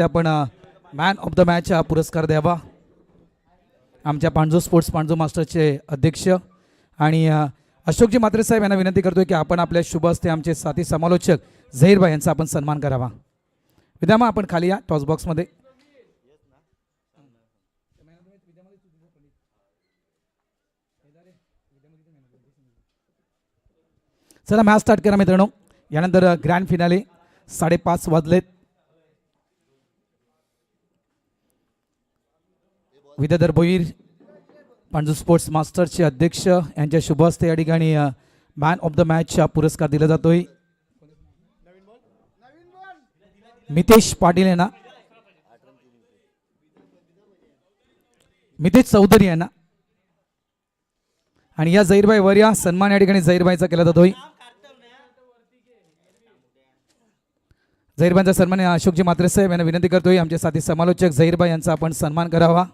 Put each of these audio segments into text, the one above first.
आपण man of the match हा पुरस्कार द्यावा आमच्या पांडू स्पोर्ट्स पांडू मास्टरचे अध्यक्ष आणि अशोकजी म्हात्रे साहेब यांना विनंती करतोय की आपण आपल्या शुभ हस्ते आमचे साथी समालोचक झहीरभाई यांचा आपण सन्मान करावा. विद्यामा आपण खाली या टॉस बॉक्समध्ये. चला मॅच स्टार्ट करा मित्रांनो. यानंतर ग्रँड फिनाले 5:30 वाजलेत. विद्याधर भोईर पांडू स्पोर्ट्स मास्टरचे अध्यक्ष यांच्या शुभ हस्ते या ठिकाणी मॅन ऑफ द मॅच हा पुरस्कार दिला जातोय. मितेश पाटील यांना, मितेश चौधरी यांना आणि या झहीरभाई वर या सन्मान या ठिकाणी झहीरभाईचा केला जातोय. झहीरभाईंचा सन्मान अशोकजी म्हात्रे साहेब यांना विनंती करतोय आमचे साथी समालोचक झहीरभाई यांचा आपण सन्मान करावा.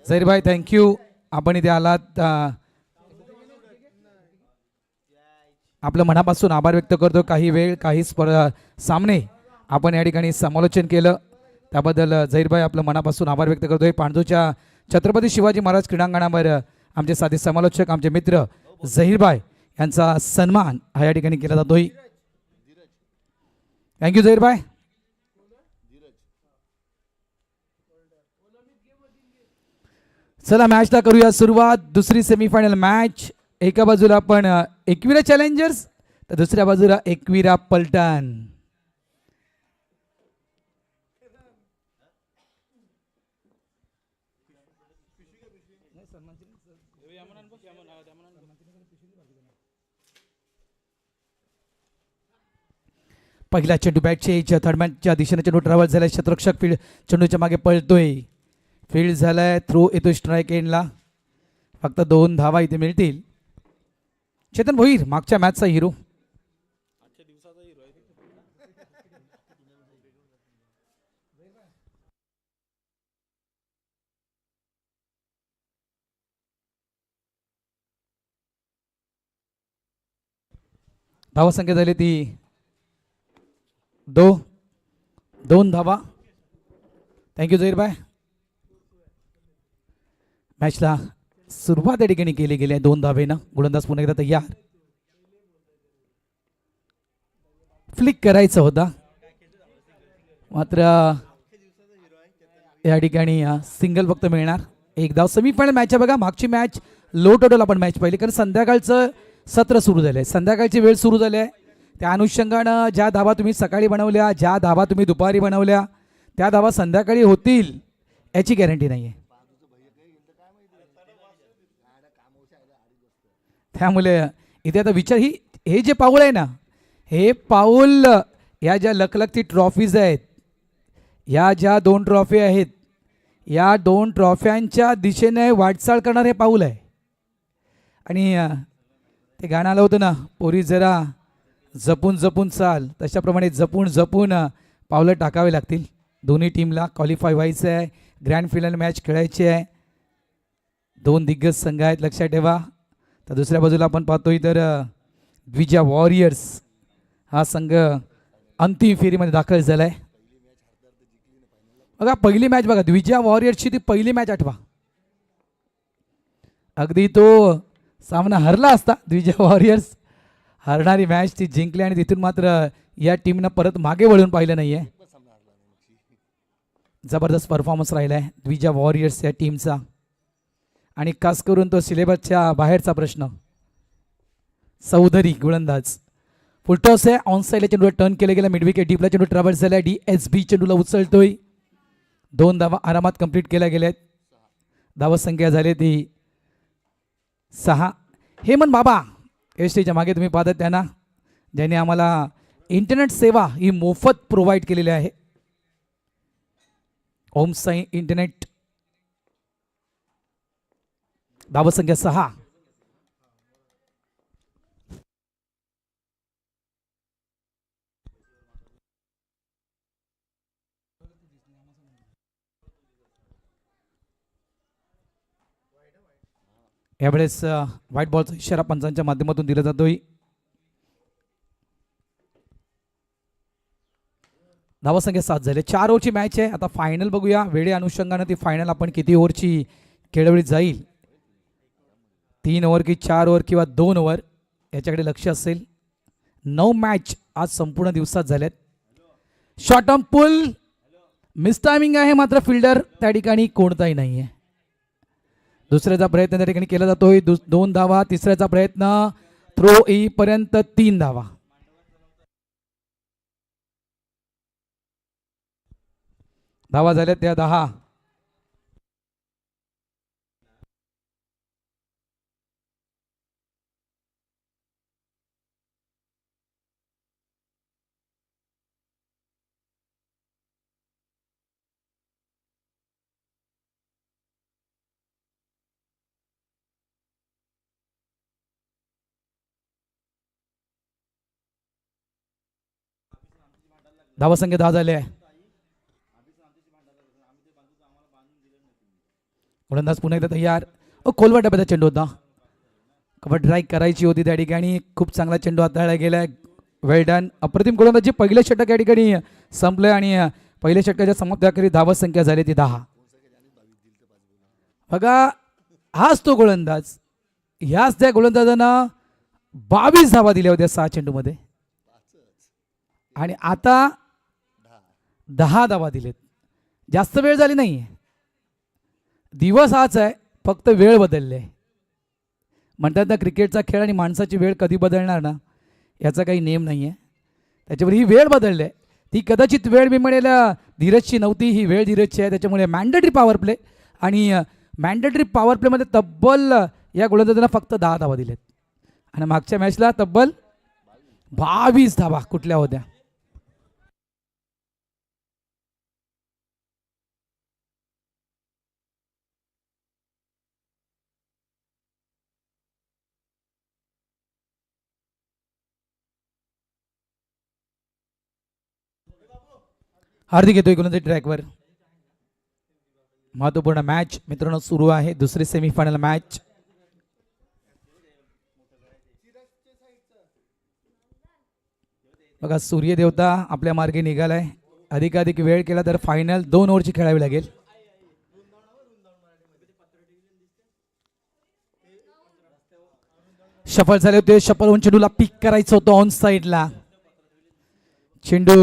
झहीरभाई थँक्यू, आपण इथे आलात. आपलं मनापासून आभार व्यक्त करतो. काही वेळ काही सामने आपण या ठिकाणी समालोचन केलं त्याबद्दल झहीरभाई आपलं मनापासून आभार व्यक्त करतोय. पांडूच्या छत्रपती शिवाजी महाराज क्रीडांगणावर आमचे साथी समालोचक आमचे मित्र झहीरभाई यांचा सन्मान हा या ठिकाणी केला जातोय. थँक्यू झहीरभाई. चला मॅचला करूया सुरुवात. दुसरी सेमीफायनल मॅच. एका बाजूला आपण एकविरा चॅलेंजर्स तर दुसऱ्या बाजूला एकविरा पलटण. पहिला चेंडू बॅटचे थर्ड मॅनच्या दिशेने चेंडू ट्रॅव्हल झालाय. शतरक्षक फील्ड चेंडूच्या मागे पळतोय. फील्ड झालाय. थ्रो येतो स्ट्राईक एंडला. फक्त 2 धावा इथे मिळतील. चेतन भोईर मागच्या मॅचचा हिरो. धावा संख्या झाली ती 2 धावा. थँक्यू झहीरभाई. मॅचला सुरुवात या ठिकाणी केली गेली आहे 2 धावेनं. गोलंदाज पुन्हा एकदा तयार. फ्लिक करायचं होता मात्र या ठिकाणी सिंगल फक्त मिळणार. 1 धाव. सेमीफायनल मॅच आहे बघा. मागची मॅच लो टोटल आपण मॅच पाहिली कारण संध्याकाळचं सत्र सुरू झालंय. संध्याकाळची वेळ सुरू झाली आहे. त्या अनुषंगानं ज्या धावा तुम्ही सकाळी बनवल्या, ज्या धावा तुम्ही दुपारी बनवल्या, त्या धावा संध्याकाळी होतील याची गॅरंटी नाही आहे. त्यामुळे इथे आता विचार हे जे पाऊल आहे ना, हे पाऊल या ज्या लखलखती ट्रॉफीज आहेत, या ज्या 2 ट्रॉफी आहेत, या 2 ट्रॉफ्यांच्या दिशेने वाटचाल करणार हे पाऊल आहे. आणि ते गाणं आलं होतं ना, पोरी जरा जपून जपून चाल, तशाप्रमाणे जपून जपून पावलं टाकावे लागतील. दोन्ही टीमला क्वालिफाय व्हायचं आहे. ग्रँड फिनाल मॅच खेळायची आहे. 2 दिग्गज संघ आहेत लक्षात ठेवा. तर दुसऱ्या बाजूला आपण पाहतोय तर द्विजा वॉरियर्स हा संघ अंतिम फेरीमध्ये दाखल झालाय. बघा पहिली मॅच बघा, द्विजा वॉरियर्सची ती पहिली मॅच आठवा. अगदी तो सामना हरला असता. द्विजा वॉरियर्स हरणारी मॅच ती जिंकली आणि तिथून मात्र या टीमनं परत मागे वळून पाहिलं नाहीये. जबरदस्त परफॉर्मन्स राहिला आहे द्विजा वॉरियर्स या टीमचा. आणि खास करून तो सिलेबसच्या बाहेरचा प्रश्न. चौधरी गोलंदाज. फुलटॉस आहे. ऑन साईडला चेंडूला टर्न केलं गेला. मिडविकेट डीपला चेंडू ट्रॅव्हल झाला. DSB चेंडूला उचलतोय. 2 धावा आरामात कंप्लीट केल्या गेल्यात. धावा संख्या झाली ती 6. हेमंत बाबा एसटीच्या मागे तुम्ही पाहतात त्यांना, ज्यांनी आम्हाला इंटरनेट सेवा ही मोफत प्रोव्हाइड केलेली आहे. ओम साई इंटरनेट. धावा संख्या 6. यावेळेस व्हाईट बॉलचा इशारा पंचांच्या माध्यमातून दिला जातोय. धावसंख्या 7 झाले. 4 ओव्हरची मॅच आहे. आता फायनल बघूया. वेळे अनुषंगाने ती फायनल आपण किती ओव्हरची खेळवली जाईल, 3 ओव्हर की 4 ओव्हर किंवा 2 ओव्हर याच्याकडे लक्ष असेल. 9 मॅच आज संपूर्ण दिवसात झाल्यात. Short on pull miss timing आहे, मात्र फिल्डर त्या ठिकाणी कोणताही नाही आहे. दुसऱ्याचा प्रयत्न त्या ठिकाणी केला जातोय. 2 धावा. तिसऱ्याचा प्रयत्न थ्रो येईपर्यंत 3 धावा. धावा झाल्या त्या 10. धावसंख्या 10 झाले आहे. गोलंदाज पुन्हा एकदा तयार. खोलवा डब्याचा चेंडू होता. कव्हर ड्राईव्ह करायची होती त्या ठिकाणी. खूप चांगला चेंडू हाताळला गेलाय. वेल डन. अप्रतिम गोलंदाजी. पहिले षटक या ठिकाणी संपले आणि पहिल्या षटकाच्या समाप्तीअखेरी धावसंख्या झाली ती 10. बघा हाच तो गोलंदाज. ह्याच त्या गोलंदाजानं 22 धावा दिल्या होत्या 6 चेंडूमध्ये आणि आता 10 धावा दिलेत. जास्त वेळ झाली नाही. दिवस हाच आहे, फक्त वेळ बदलले. म्हणतात ना क्रिकेटचा खेळ आणि माणसाची वेळ कधी बदलणार ना, याचा काही नेम नाही आहे. त्याच्यावर ही वेळ बदलली आहे. ती कदाचित वेळ मी म्हणेल धीरजची नव्हती, ही वेळ धीरजची आहे. त्याच्यामुळे मॅन्डेटरी पॉवर प्ले आणि मॅन्डेटरी पॉवर प्लेमध्ये तब्बल या गोलंदाजांना फक्त 10 धावा दिलेत आणि मागच्या मॅचला तब्बल 22 धावा कुठल्या होत्या. हार्दिक येतोय गोलंदाजी ट्रॅकवर. महत्वपूर्ण मॅच मित्रांनो सुरू आहे. दुसरी सेमीफायनल मॅच. बघा सूर्य देवता आपल्या मार्गे निघालाय. अधिकाधिक वेळ केला तर फायनल 2 ओव्हरची खेळावी लागेल. शफल झाले होते. शफल होऊन चेंडूला पिक करायचं होतं ऑन साईडला. चेंडू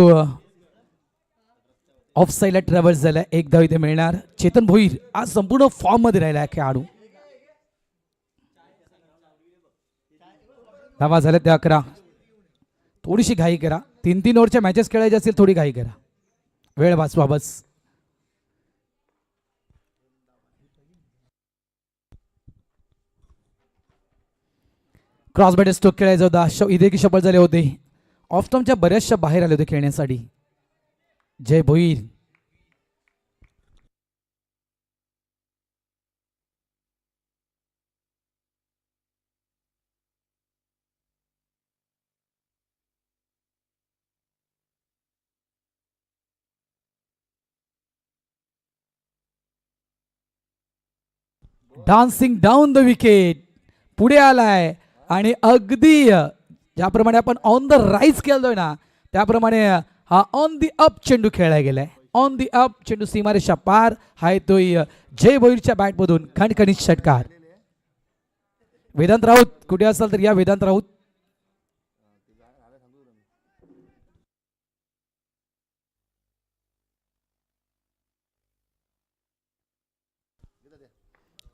ऑफ साईडला ट्रॅव्हल्स झाला. 1 धाव इथे मिळणार. चेतन भोईर आज संपूर्ण फॉर्म मध्ये राहिला खेळाडू. धावा झाल्या त्या 11. थोडीशी घाई करा. 3-3 ओव्हरच्या मॅचेस खेळायचे असतील थोडी घाई करा. वेळ वाचवा बस. क्रॉस बॅट स्ट्रोक खेळायचा होता. इथे की शपल झाले होते. ऑफ स्टंपच्या बऱ्याचशा बाहेर आले होते खेळण्यासाठी. Jay Bhoir. Dancing down the wicket. पुढे आलाय आणि अगदी ज्याप्रमाणे आपण ऑन द राईज केलोय ना, त्याप्रमाणे हा ऑन दी अप चेंडू खेळला गेलाय. ऑन दी अप चेंडू सीमारेषा पार. हा येतोय जय भोईरच्या बॅटमधून खणखणीत षटकार. वेदांत राऊत कुठे असाल तर या. वेदांत राऊत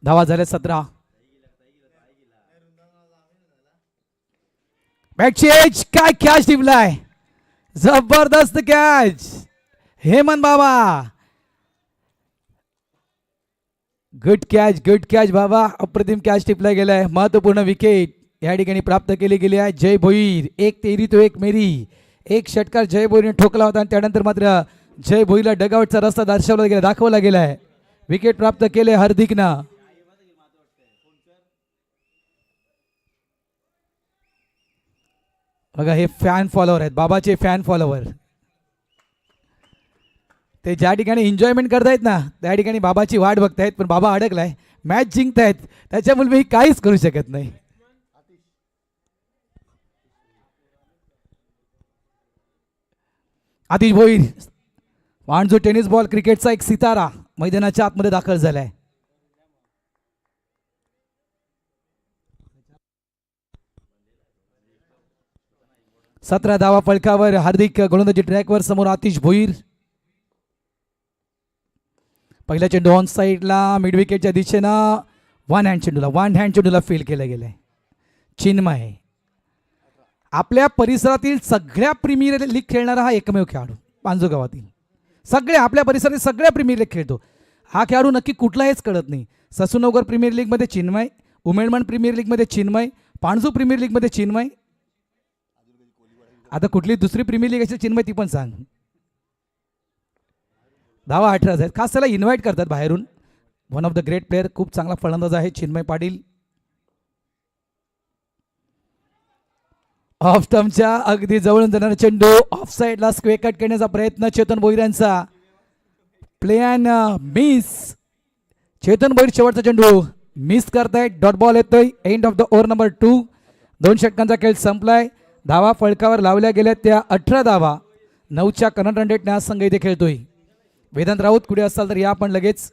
धावा झाल्या 17. बॅकचेज. काय कॅच टिपलाय. जबरदस्त कॅच हेमंत बाबा. Good catch. गुड कॅच बाबा. अप्रतिम कॅच टिपला गेलाय. महत्वपूर्ण विकेट या ठिकाणी प्राप्त केली गेली आहे. जय भोईर. 1 तेरी तो 1 मेरी. एक षटकार जय भोईरने ठोकला होता आणि त्यानंतर मात्र जय भोईरला डगआउटचा रस्ता दर्शवला गेला, दाखवला गेलाय. विकेट प्राप्त केले हार्दिकनं. बघा हे फॅन फॉलोवर आहेत, बाबाचे फॅन फॉलोवर. ते ज्या ठिकाणी एन्जॉयमेंट करतायत ना त्या ठिकाणी बाबाची वाट बघतायत, पण बाबा अडकलाय. मॅच जिंकतायत त्याच्यामुळे मी काहीच करू शकत नाही. आतिश भोईर वाणजू टेनिस बॉल क्रिकेटचा एक सितारा मैदानाच्या आतमध्ये दाखल झालाय. सतरा धावा फलकावर. हार्दिक गोलंदाजी ट्रॅकवर. समोर आतिश भोईर. पहिला चेंडू ऑन साईडला मिड विकेटच्या दिशेनं. वन हँड चेंडूला फेल केलं गेलंय. चिन्मय आपल्या परिसरातील सगळ्या प्रीमियर लीग खेळणारा हा एकमेव खेळाडू पांजू गावातील. सगळ्या आपल्या परिसरातील सगळ्या प्रीमियर लीग खेळतो हा खेळाडू. नक्की कुठला हेच कळत नाही. ससूनगर प्रीमियर लीगमध्ये चिन्मय, उमेडमन प्रीमियर लीगमध्ये चिन्मय, पाणजू प्रीमियर लीगमध्ये चिन्मय. आता कुठली दुसरी प्रीमियर लीग असेल चिन्मय ती पण सांग. धावा 18 आहेत. खास त्याला इन्व्हाइट करतात बाहेरून. One of the great player, खूप चांगला फलंदाज आहे चिन्मय पाटील. ऑफ स्टंपच्या अगदी जवळून जाणारा चेंडू ऑफ साईडला स्क्वेअर कट करण्याचा प्रयत्न चेतन भोईर यांचा. Play and miss. Chetan Bhoir शेवटचा चेंडू मिस करतायत. डॉट बॉल येतोय. End of the over number 2. 2 षटकांचा खेळ संपलाय. धावा फळकावर लावल्या गेल्या त्या 18 धावा. 9च्या करंट रन रेटने हा संघ इथे खेळतोय. वेदांत राऊत कुठे असाल तर या आपण लगेच.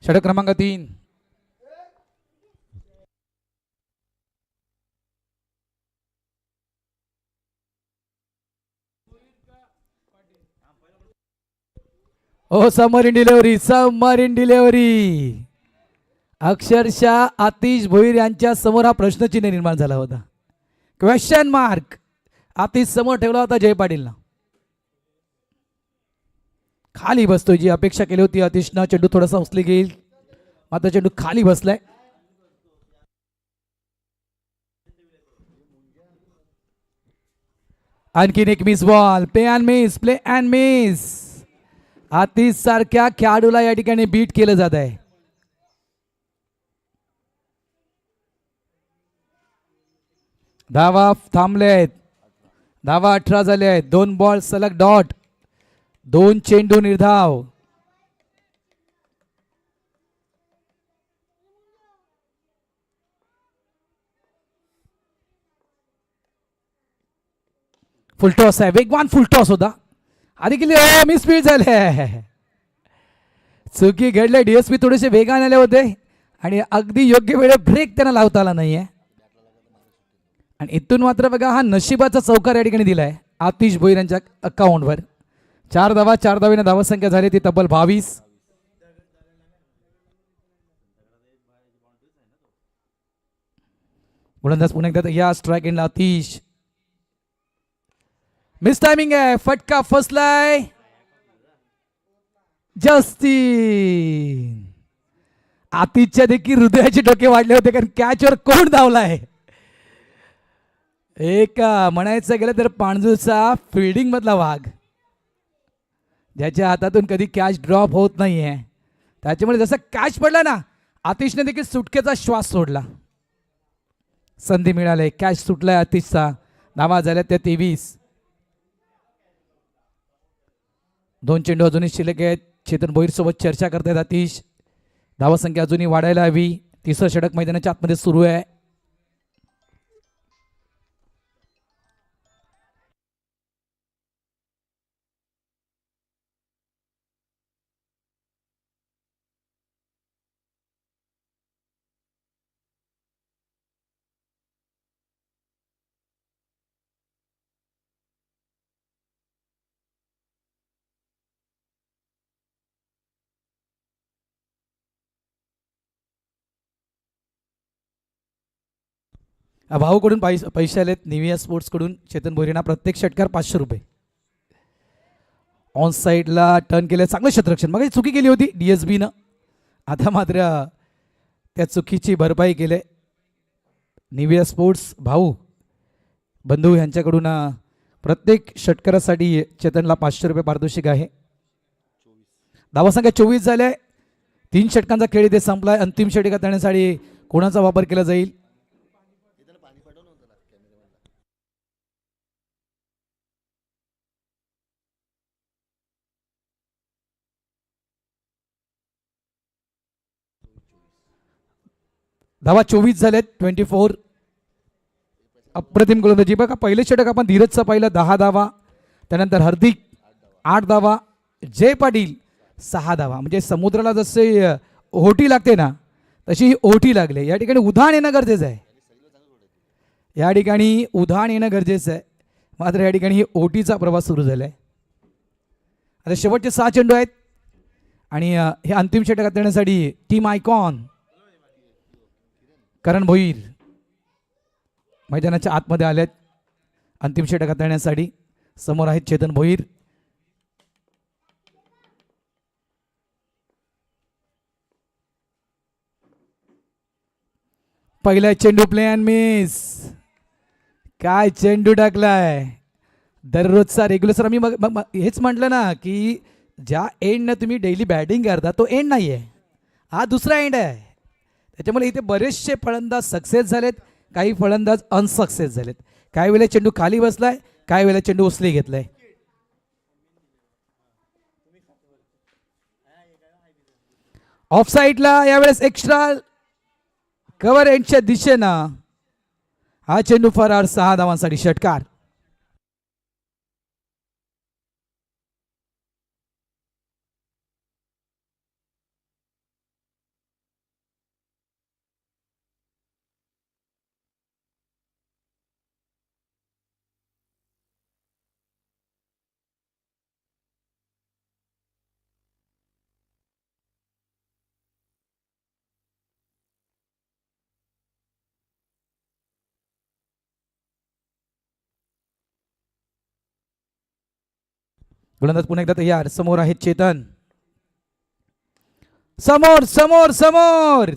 षटक क्रमांक 3. ओ समर इन डिलेव्हरी, समर इन डिलेव्हरी. अक्षरशः आतिश भोईर यांच्या समोर हा प्रश्नचिन्ह निर्माण झाला होता. क्वेश्चन मार्क आतिश समोर ठेवला होता जय पाटीलला. खाली बसतोय जी अपेक्षा केली होती आतिशनं. चेंडू थोडासा उचली घेईल मात्र चेंडू खाली बसलाय. आणखीन एक miss ball. Play and miss, play and miss. Atish सारख्या खेळाडूला या ठिकाणी बीट केलं जात आहे. धावा थांबलेत. धावा 18 झाले आहेत. 2 बॉल सलग डॉट. 2 चेंडू निर्धाव. फुलटॉस आहे. वेगवान फुलटॉस होता. आधी गेली मिसफील्ड झाले. चुकी घडले. डीएसपी थोडेसे वेगाने आले होते आणि अगदी योग्य वेळेत ब्रेक त्यांना लावता आला नाहीये. आणि इथून मात्र बघा हा नशिबाचा चौकार या ठिकाणी दिलाय आतिश भोईर यांच्या अकाउंटवर. 4 धावा. 4 धावेने धावसंख्या झाली ती तब्बल 22. गोलंदाज पुन्हा एकदा या स्ट्राईक एंडला आतिश. मिस टायमिंग आहे. फटका फसलाय. जस्टिन आतिशच्या देखील हृदयाचे डोके वाढले होते कारण कॅचवर कोण धावलाय. एक म्हणायचं गेलं तर पाणजूचा फिल्डिंग मधला वाघ ज्याच्या हातातून कधी कॅच ड्रॉप होत नाहीये. त्याच्यामुळे जसं कॅच पडला ना आतिशने देखील सुटकेचा श्वास सोडला. संधी मिळाली. कॅच सुटलाय आतिशचा. धावा झाल्या त्या 23. 2 चेंडू अजूनही शिल्लक आहेत. चेतन भोईर सोबत चर्चा करतायत आतिश. धावसंख्या अजूनही वाढायला हवी. 3रं षटक मैदानाच्या आतमध्ये सुरू आहे. भाऊकडून पैसे आलेत निविया स्पोर्ट्सकडून चेतन भोईरेंना प्रत्येक षटकार 500 रुपये. ऑन साईडला टर्न केलं, चांगलं क्षेत्ररक्षण. मग चुकी केली होती DSBनं, आता मात्र त्या चुकीची भरपाई केली. निविया स्पोर्ट्स भाऊ बंधू यांच्याकडून प्रत्येक षटकारासाठी चेतनला 500 रुपये पारितोषिक आहे. धावासंख्या 24 झाले. 3 षटकांचा खेळ इथे संपलाय. अंतिम षटकात येण्यासाठी कोणाचा वापर केला जाईल? धावा 24 झालेत. 24. अप्रतिम गोलंदाजी. बघा पहिलं षटक आपण धीरजचा पाहिलं 10 धावा, त्यानंतर हार्दिक 8 धावा, जय पाटील 6 धावा. म्हणजे समुद्राला जसे ओहोटी लागते ना तशी ही ओहोटी लागले. या ठिकाणी उधाण येणं गरजेचं आहे. या ठिकाणी उधाण येणं गरजेचं आहे. मात्र या ठिकाणी ओहोटीचा प्रवास सुरू झाला आहे. आता शेवटचे 6 चेंडू आहेत आणि हे अंतिम षटकात येण्यासाठी टीम आयकॉन करण भोईर मैदानाच्या आतमध्ये आलेत. अंतिम षटकात येण्यासाठी समोर आहेत चेतन भोईर. पहिला चेंडू प्ले अँड मिस. काय चेंडू टाकलाय. दररोजचा रेग्युलर. सर मी मग हेच म्हटलं ना की ज्या एंडनं तुम्ही डेली बॅटिंग करता तो एंड नाही आहे, हा दुसरा एंड आहे. त्याच्यामुळे इथे बरेचसे फलंदाज सक्सेस झालेत, काही फलंदाज अनसक्सेस झालेत. काही वेळेला चेंडू खाली बसलाय, काही वेळेला चेंडू उचली घेतलाय. ऑफ साईडला यावेळेस एक्स्ट्रा कव्हर एंडच्या दिशेनं हा चेंडू फरार. 6 धावांसाठी षटकार. गोलंदाज पुन्हा एकदा तयार. समोर आहेत चेतन. समोर समोर समोर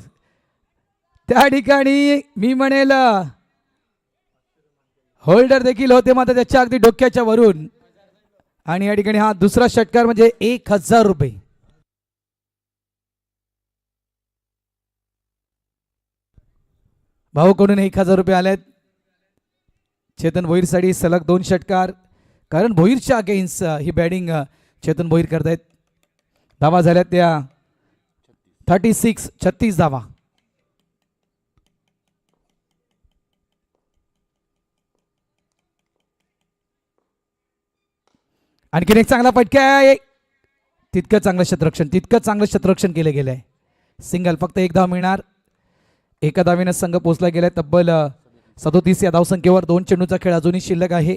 त्या ठिकाणी मी म्हणेल होल्डर देखील होते, मात्र त्याच्या अगदी डोक्याच्या वरून. आणि या ठिकाणी हा दुसरा षटकार म्हणजे 1000 रुपये. भाऊकडून 1000 रुपये आलेत. चेतन भोईरसाठी सलग 2 षटकार. कारण भोईरच्या अगेन्स्ट ही बॅटिंग चेतन भोईर करतायत. धावा झाल्या त्या 36 धावा. आणखीन एक चांगला फटका आहे. तितकं चांगलं क्षेत्ररक्षण केलं गेलंय. सिंगल. फक्त 1 धाव मिळणार. एका धावेनं संघ पोहोचला गेलाय तब्बल 37 या धावसंख्येवर. 2 चेंडूचा खेळ अजूनही शिल्लक आहे.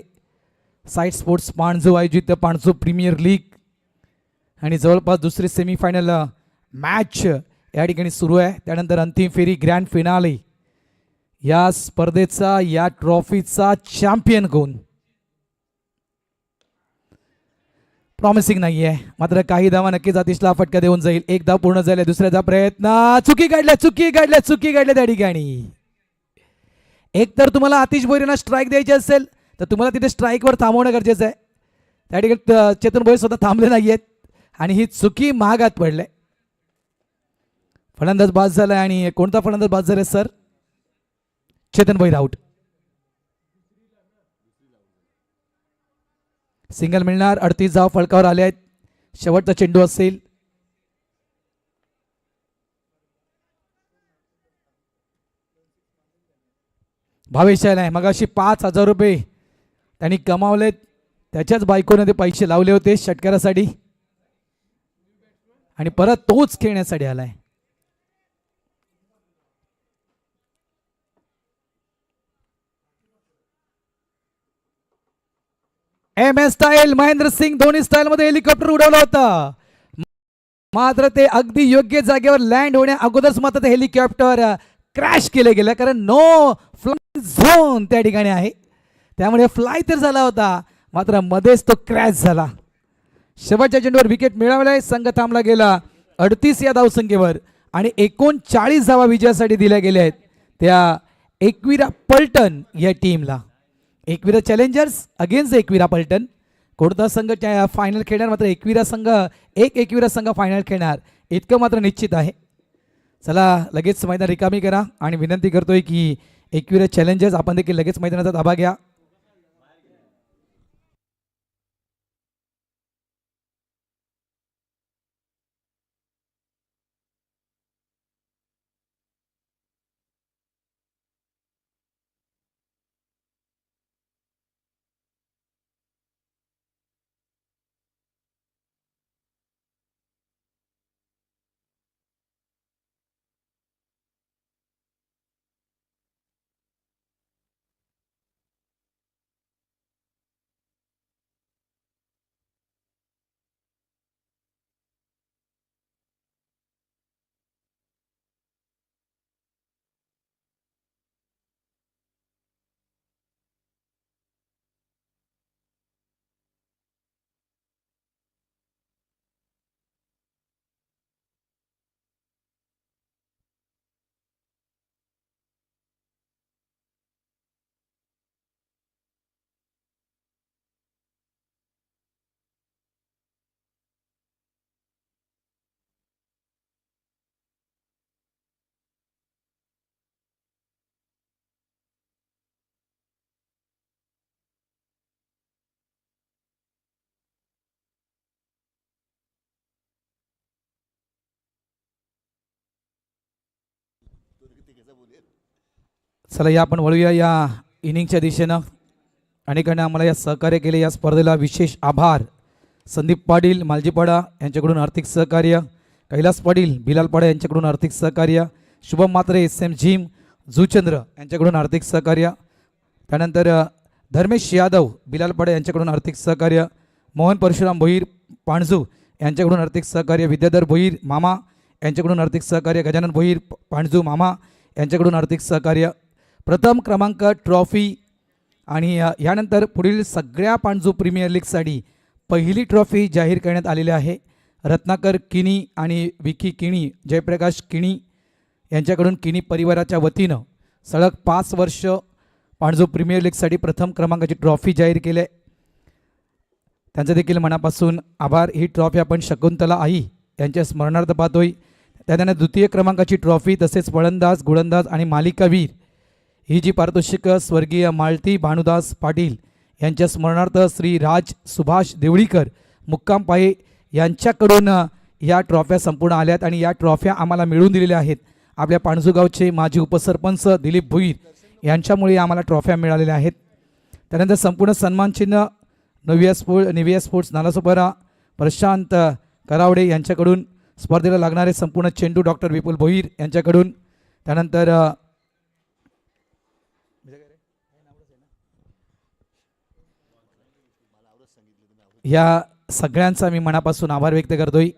साईड स्पोर्ट्स पाणजू आयोजित पाणजू प्रीमियर लीग आणि जवळपास दुसरी सेमीफायनल मॅच या ठिकाणी सुरू आहे. त्यानंतर अंतिम फेरी ग्रँड फिनाले. या स्पर्धेचा या ट्रॉफीचा चॅम्पियन कोण प्रॉमिसिंग नाहीये, मात्र काही धावा नक्कीच आतिशला फटका देऊन जाईल. 1 धाव पूर्ण झाले. दुसऱ्याचा प्रयत्न. चुकी काढल्या त्या ठिकाणी. एक तर तुम्हाला आतिश भोईरेंना स्ट्राईक द्यायची असेल तर तुम्हाला तिथे स्ट्राईकवर थांबवणं गरजेचं आहे. त्या ठिकाणी चेतन भोईर स्वतः थांबले नाहीयेत आणि ही चुकी महागात पडले. फलंदाज बाद झालाय. आणि कोणता फलंदाज बाद झालाय sir? Chetan Bhoir out. Single मिळणार. 38 धाव फलकावर आले आहेत. शेवटचा चेंडू असेल. भावेश आहे. मगाशी 5000 रुपये त्यांनी कमावलेत. त्याच्याच बायकोने ते पैसे लावले होते षटकारासाठी आणि परत तोच खेळण्यासाठी आलाय. MS style, Mahendra Singh Dhoni style मध्ये हेलिकॉप्टर उडवलं होतं, मात्र ते अगदी योग्य जागेवर लँड होण्या अगोदरच मात्र ते हेलिकॉप्टर क्रॅश केले गेलं, कारण नो फ्लाय झोन त्या ठिकाणी आहे. त्यामुळे फ्लाय तर झाला होता, मात्र मध्येच तो क्रॅश झाला. शेवटच्या चेंडूवर विकेट मिळवलाय. संघ थांबला गेला 38 या धावसंख्येवर आणि 39 धावा विजयासाठी दिल्या गेल्या आहेत त्या एकविरा पलटण या टीमला. एकविरा चॅलेंजर्स अगेन्स्ट एकविरा पलटण. कोणता संघ फायनल खेळणार, मात्र एकविरा संघ फायनल खेळणार इतकं मात्र निश्चित आहे. चला लगेच मैदान रिकामी करा आणि विनंती करतोय की एकविरा चॅलेंजर्स आपण देखील लगेच मैदानाचा ताबा घ्या. चला या आपण वळूया या इनिंगच्या दिशेनं. अनेकांनी आम्हाला या सहकार्य केले. या स्पर्धेला विशेष आभार. संदीप पाटील मालजीपाडा यांच्याकडून आर्थिक सहकार्य, कैलास पाटील बिलालपाडा यांच्याकडून आर्थिक सहकार्य, शुभम मात्रे SM जिम जुचंद्र यांच्याकडून आर्थिक सहकार्य, त्यानंतर धर्मेश यादव बिलालपाडा यांच्याकडून आर्थिक सहकार्य, मोहन परशुराम भोईर पाणजू यांच्याकडून आर्थिक सहकार्य, विद्याधर भोईर मामा यांच्याकडून आर्थिक सहकार्य, गजानन भोईर पाणजू मामा यांच्याकडून आर्थिक सहकार्य. प्रथम क्रमांक ट्रॉफी आणि यानंतर पुढील सगळ्या पाणजू प्रीमियर लीगसाठी पहिली ट्रॉफी जाहीर करण्यात आलेली आहे. रत्नाकर किणी आणि विकी किणी, जयप्रकाश किणी यांच्याकडून किणी परिवाराच्या वतीनं सलग 5 वर्ष पाणजू प्रीमियर लीगसाठी प्रथम क्रमांकाची ट्रॉफी जाहीर केली आहे. त्यांचं देखील मनापासून आभार. ही ट्रॉफी आपण शकुंतला आई यांच्या स्मरणार्थ पाहतोय. त्यानंतर द्वितीय क्रमांकाची ट्रॉफी तसेच फलंदाज, गोलंदाज आणि मालिकावीर ही जी पारितोषिकं स्वर्गीय मालती भानुदास पाटील यांच्या स्मरणार्थ श्री राज सुभाष देवळीकर मुक्काम पाये यांच्याकडून या ट्रॉफ्या संपूर्ण आल्यात आणि या ट्रॉफ्या आम्हाला मिळवून दिलेल्या आहेत आपल्या पाणजू गावचे माजी उपसरपंच दिलीप भोईर यांच्यामुळे आम्हाला ट्रॉफ्या मिळालेल्या आहेत. त्यानंतर संपूर्ण सन्मानचिन्ह निविया स्पोर्ट्स नालासोपारा प्रशांत करावडे यांच्याकडून, स्पर्धेला लागणारे संपूर्ण चेंडू डॉक्टर विपुल भोईर यांच्याकडून, त्यानंतर या सगळ्यांचा मी मनापासून आभार व्यक्त करतोय.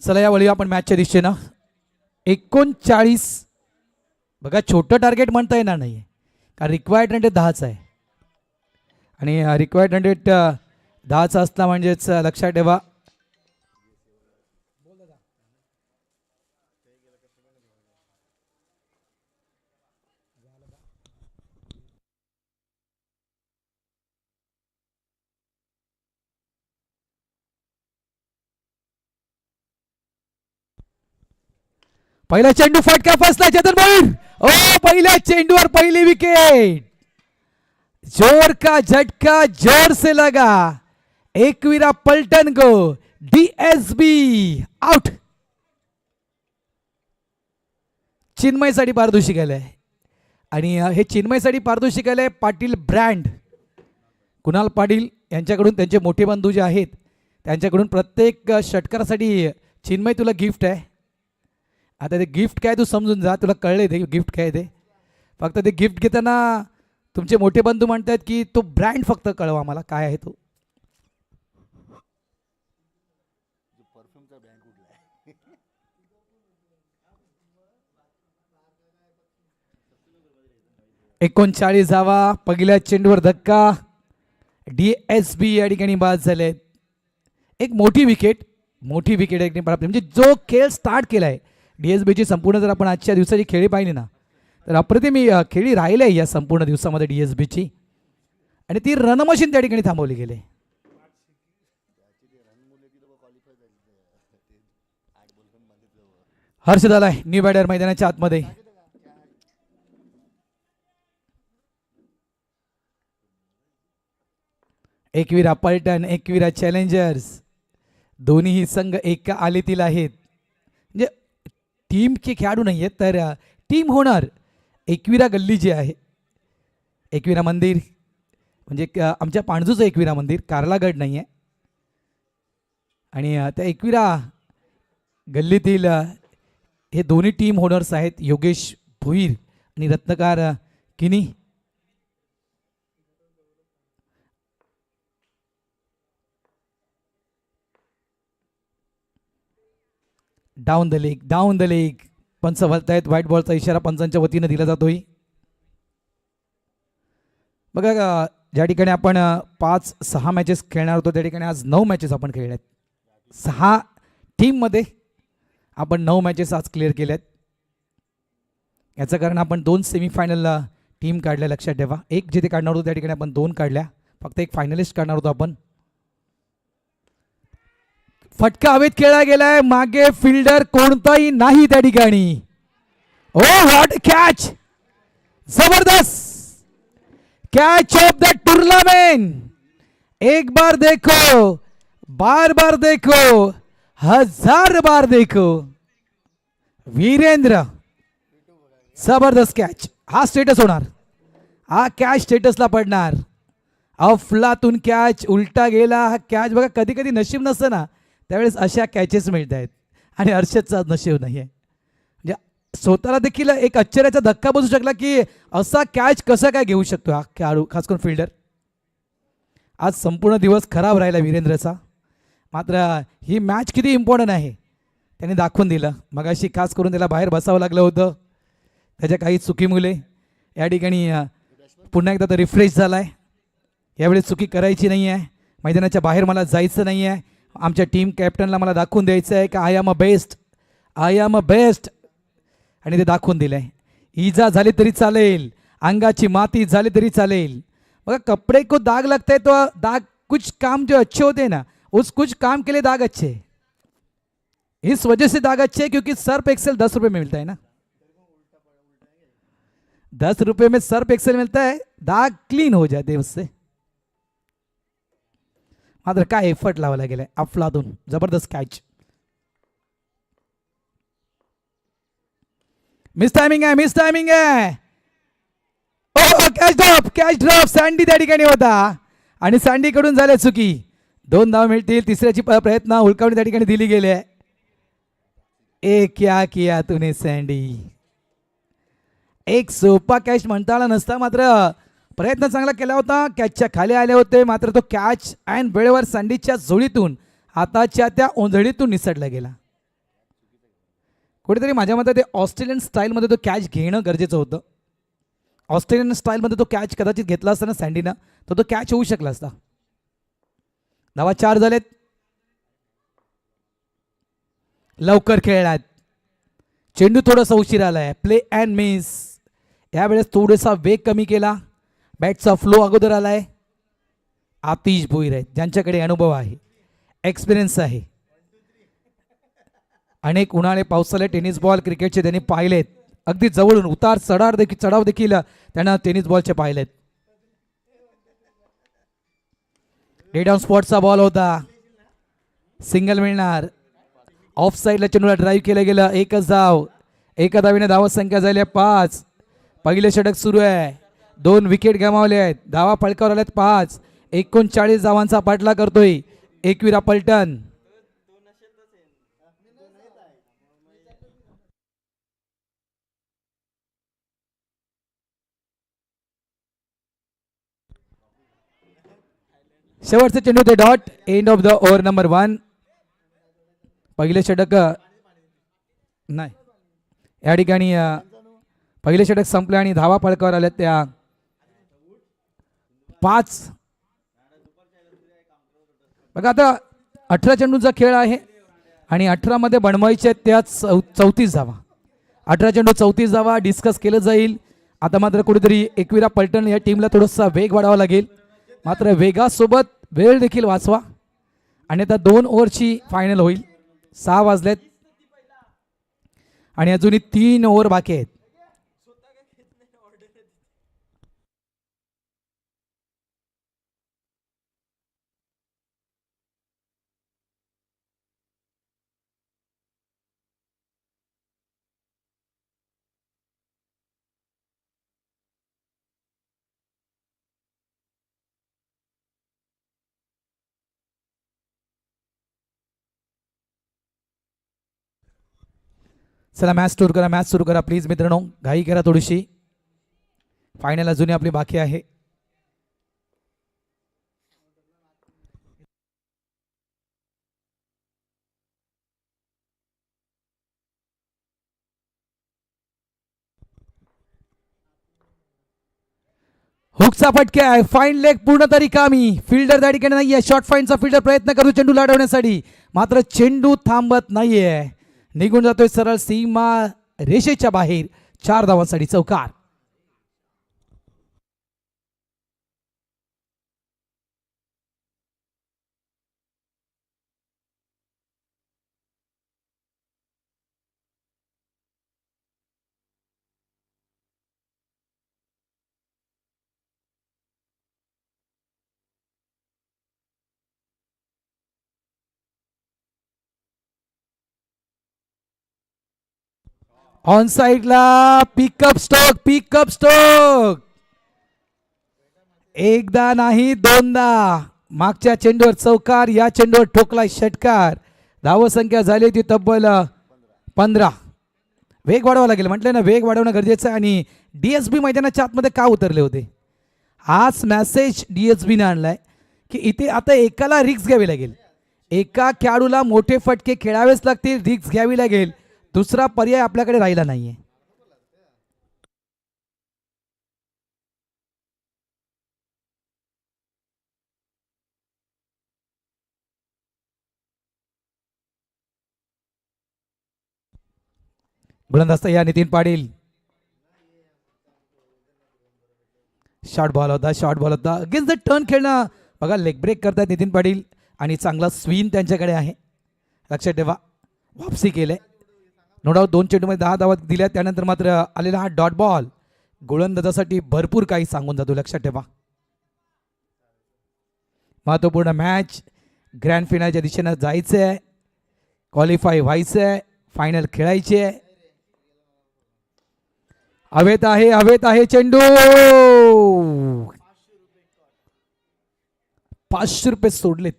चला यावेळी आपण मॅचच्या दिशेनं 39 बघा, छोटं टार्गेट म्हणता येणार नाही कारण रिक्वायर्ड रन 10च आहे आणि रिक्वायर्ड रन 10चा असला म्हणजेच लक्षात ठेवा पहिला चेंडू फटका फसला चेतन भोईर. ओ पहिल्या चेंडूवर पहिली विकेट. जोर का झटका जोर से लगा. एकविरा पलटन को DSB आउट. चिन्मयसाठी पारितोषिक आलंय आणि हे चिन्मयसाठी पारितोषिक आलंय पाटील ब्रँड. कुणाल पाटील यांच्याकडून त्यांचे मोठे बंधू जे आहेत त्यांच्याकडून प्रत्येक षटकारासाठी चिन्मय तुला गिफ्ट आहे. आता ते गिफ्ट काय तू समजून जा, तुला कळले ते गिफ्ट काय ते. फक्त ते गिफ्ट घेताना तुमचे मोठे बंधू म्हणतात की तो ब्रँड फक्त कळवा आम्हाला काय आहे तो. 39 धावा. पहिल्या चेंडूवर धक्का. DSB या ठिकाणी बाद झालेत. एक मोठी विकेट या ठिकाणी प्राप्त. म्हणजे जो खेळ स्टार्ट केलाय DSBची संपूर्ण जर आपण आजच्या दिवसाची खेळी पाहिली ना तर अप्रतिम खेळी राहिली आहे या संपूर्ण दिवसामध्ये DSBची. आणि ती रनमशीन त्या ठिकाणी थांबवली गेली. हर्ष झालाय न्यू बॅटर मैदानाच्या आतमध्ये. एकविरा पलटण, एकविरा चॅलेंजर्स दोन्हीही संघ एका आलीतील आहेत. म्हणजे टीमचे खेळाडू नाही आहेत तर टीम होणार. एकविरा गल्ली जी आहे, एकविरा मंदिर म्हणजे आमच्या पाणजूचं एकविरा मंदिर, कार्लागड नाही आहे. आणि त्या एकविरा गल्लीतील हे दोन्ही टीम होनर्स आहेत, योगेश भोईर आणि रत्नकार किनी. डाऊन द लेग पंच वळतायत. व्हाईट बॉलचा इशारा पंचांच्या वतीनं दिला जातोय. बघा ज्या ठिकाणी आपण 5-6 मॅचेस खेळणार होतो त्या ठिकाणी आज 9 मॅचेस आपण खेळल्यात. 6 टीममध्ये आपण 9 मॅचेस आज क्लिअर केल्यात. याचं कारण आपण 2 सेमीफायनलला टीम काढल्या, लक्षात ठेवा. एक जिथे काढणार होतो त्या ठिकाणी आपण 2 काढल्या, फक्त एक फायनलिस्ट काढणार होतो आपण. फटका हवेत खेळला गेलाय, मागे फिल्डर कोणताही नाही त्या ठिकाणी. ओ व्हॉट कॅच, जबरदस्त कैच ऑफ द टूर्नामेंट. एक बार देखो, बार बार देखो, 1000 बार देखो. वीरेंद्र जबरदस्त कॅच. हा स्टेटस होणार, हा कॅच स्टेटसला पडणार. अफलातून कॅच, उलटा गेला हा कॅच. बघा कधी कधी नशीब नसतं ना त्यावेळेस अशा कॅचेस मिळत आहेत आणि हर्षदचा नशीब नाही आहे. म्हणजे स्वतःला देखील एक आश्चर्याचा धक्का बसू शकला की असा कॅच कसा काय घेऊ शकतो हा खेळाडू, खास करून फिल्डर. आज संपूर्ण दिवस खराब राहिला वीरेंद्रचा. मात्र ही मॅच किती इम्पॉर्टंट आहे त्याने दाखवून दिलं. मगाशी खास करून त्याला बाहेर बसावं लागलं होतं, त्याच्या काही चुकीमुळे. या ठिकाणी पुन्हा एकदा तर रिफ्रेश झाला आहे. यावेळेस चुकी करायची नाही आहे, मैदानाच्या बाहेर मला जायचं नाही आहे. आमच्या टीम कॅप्टनला मला दाखवून द्यायचं आहे की आय एम अ बेस्ट आणि ते दाखवून दिलं आहे. इजा झाली तरी चालेल, अंगाची माती झाली तरी चालेल. बघा कपड़े को दाग लगता है तो दाग, कुछ काम जो अच्छे होते हैं ना उस कुछ काम के लिए दाग अच्छे, इस वजह से दाग अच्छे क्योंकि सर्फ एक्सेल 10 रुपये में मिलता है ना. 10 रुपये में सर्फ एक्सेल मिलता है, दाग क्लीन हो जाते उससे. मात्र काय एफर्ट लावायला गेलाय अफलातून. जबरदस्त कॅच. मिस टायमिंग आहे. ओ कॅच ड्रॉप सँडी त्या ठिकाणी होता आणि सँडी कडून झाले चुकी. 2 धाव मिळतील. तिसऱ्याची प्रयत्न हुलकावणी त्या ठिकाणी दिली गेली आहे. ए क्या किया तूने सँडी. एक सोपा कॅच म्हणता आला नसता, मात्र प्रयत्न चांगला केला होता. कॅचच्या खाली आले होते, मात्र तो कॅच ऐन वेळेवर सँडीच्या जोडीतून हाताच्या त्या ओंधळीतून निसटला गेला. कुठेतरी माझ्या मते ते ऑस्ट्रेलियन स्टाईलमध्ये तो कॅच घेणं गरजेचं होतं. ऑस्ट्रेलियन स्टाईलमध्ये तो कॅच कदाचित घेतला असता ना सँडीनं तर तो कॅच होऊ शकला असता. धावा 4 झालेत. लवकर खेळलात. चेंडू थोडासा उशीर आलाय. Play and miss. यावेळेस थोडासा वेग कमी केला. बॅटचा फ्लो अगोदर आलाय. आतिश भोईर आहेत ज्यांच्याकडे अनुभव आहे, एक्सपिरियन्स आहे. अनेक उन्हाळे पावसाळे टेनिस बॉल क्रिकेटचे त्यांनी पाहिलेत, अगदी जवळून उतार चढाव देखील त्यांना टेनिस बॉलचे पाहिलेत. डेड ऑन स्पॉटचा बॉल होता, सिंगल मिळणार. ऑफ साईडला चेंडूला ड्राईव्ह केलं गेलं. एकच धाव. एका धावीने धावत संख्या झाली 5. पहिले षटक सुरू आहे. 2 विकेट गमावले आहेत. धावा फळकावर आल्यात 5. 39 धावांचा पाठला करतोय एकविरा पलटण. शेवटचे चेंडू ते dot. End of the over number 1. पहिले षटक नाही, या ठिकाणी पहिले षटक संपले आणि धावा फळकावर आल्या त्या 5. बघा आता 18 चेंडूंचा खेळ आहे आणि 18 मध्ये बनवायचे आहेत त्या 34 धावा. 18 चेंडू 34 धावा डिस्कस केलं जाईल. आता मात्र कुठेतरी एकविरा पलटण या टीमला थोडासा वेग वाढावा लागेल. मात्र वेगासोबत वेळ देखील वाचवा आणि आता 2 ओव्हरची फायनल होईल. 6 वाजलेत आणि अजूनही 3 ओव्हर बाकी आहेत. चला मॅच सुरू करा प्लीज मित्रांनो. घाई करा थोडीशी. फायनल अजूनही आपली बाकी आहे. हुकचा फटका आहे. फाईन लेग पूर्ण तरी कामी. फिल्डर त्या ठिकाणी नाहीये. शॉर्ट फाईनचा फिल्डर प्रयत्न करतो चेंडू लाडवण्यासाठी, मात्र चेंडू थांबत नाहीये. निघून जातोय सरळ सीमा रेषेच्या बाहेर. 4 धावांसाठी चौकार. ऑन साइडला पिकअप स्टोक. एकदा नाही दोनदा. मागच्या चेंडूवर चौकार, या चेंडूवर ठोकला षटकार. धावसंख्या झाली होती तब्बल 15. वेग वाढवावा लागेल म्हटलं ना, वेग वाढवणं गरजेचं आहे. आणि डीएसबी मैदानाच्या आतमध्ये का उतरले होते, हाच मेसेज डीएसबीने आणलाय की इथे आता एकाला रिक्स घ्यावी लागेल. एका खेळाडूला मोठे फटके खेळावेच लागतील, रिक्स घ्यावी लागेल. दुसरा पर्याय आपल्याकडे राहिला नाहीये. गोलंदाज या नितीन पाटील. शॉर्ट बॉल होता अगेन्स्ट द टर्न खेळणं. बघा लेग ब्रेक करतात नितीन पाटील आणि चांगला स्विंग त्यांच्याकडे आहे. लक्षात ठेवा, वापसी केले नो डाऊट. 2 चेंडूमध्ये 10 धावा दिल्या. त्यानंतर मात्र आलेला हा डॉट बॉल गोलंदाजासाठी भरपूर काही सांगून जातो. लक्षात ठेवा, महत्वपूर्ण मॅच. ग्रँड फिनालच्या दिशेनं जायचं आहे, क्वालिफाय व्हायचं आहे, फायनल खेळायची आहे. हवेत आहे चेंडू. 500 रुपये सोडलेत.